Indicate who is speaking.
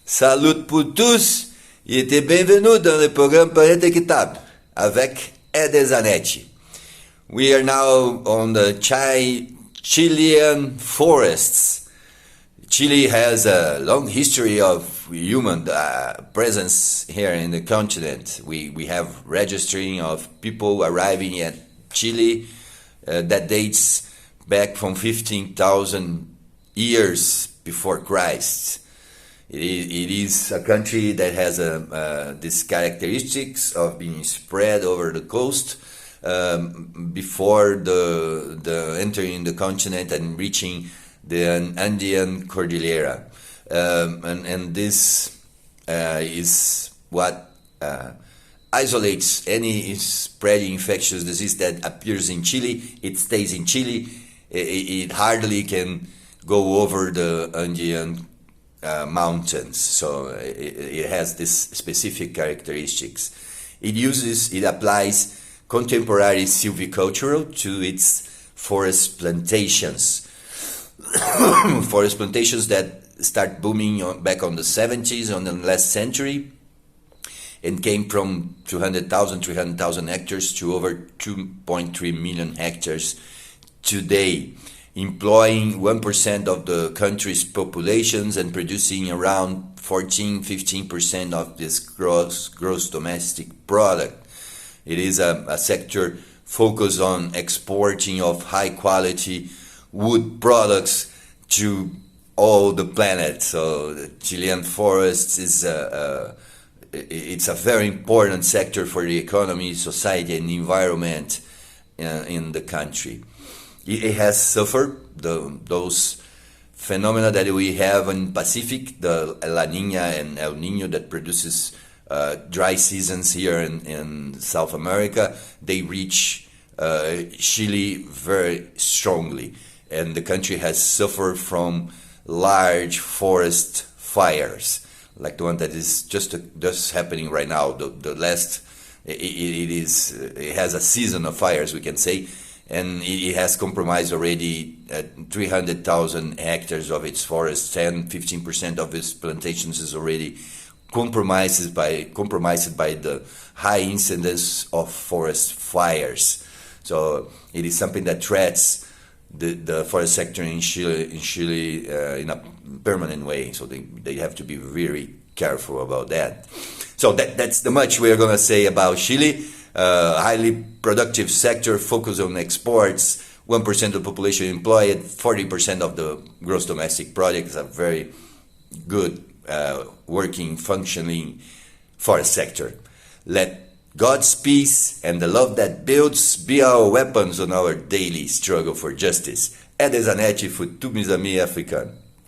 Speaker 1: Salut pour tous et bienvenue dans le programme Planète Équitable avec Ede Zanetti. We are now on the Chilean forests. Chile has a long history of human presence here in the continent. We have registering of people arriving at Chile that dates back from 15,000 years before Christ. It is a country that has these characteristics of being spread over the coast before the entering the continent and reaching the Andean Cordillera. And this is what isolates any spreading infectious disease that appears in Chile. It stays in Chile. It hardly can go over the Andean mountains, so it has this specific characteristics. It applies contemporary silviculture to its forest plantations. Forest plantations that start booming back on the 70s, on the last century, and came from 200,000, 300,000 hectares to over 2.3 million hectares today, employing 1% of the country's populations and producing around 14-15% of this gross domestic product. It is a sector focused on exporting of high quality wood products to all the planet. So the Chilean forests it's a very important sector for the economy, society, and environment in the country. It has suffered those phenomena that we have in Pacific, the La Nina and El Nino, that produces dry seasons here in South America. They reach Chile very strongly, and the country has suffered from large forest fires, like the one that is just happening right now. It has a season of fires, we can say. And it has compromised already 300,000 hectares of its forests. 10-15% of its plantations is already compromised by the high incidence of forest fires. So it is something that threats the forest sector in Chile in a permanent way. So they have to be very careful about that. So that's the much we are going to say about Chile. Highly productive sector, focused on exports, 1% of the population employed, 40% of the gross domestic product. Is a very good working, functioning forest sector. Let God's peace and the love that builds be our weapons on our daily struggle for justice. Ede Zanetti, Futuro Africano.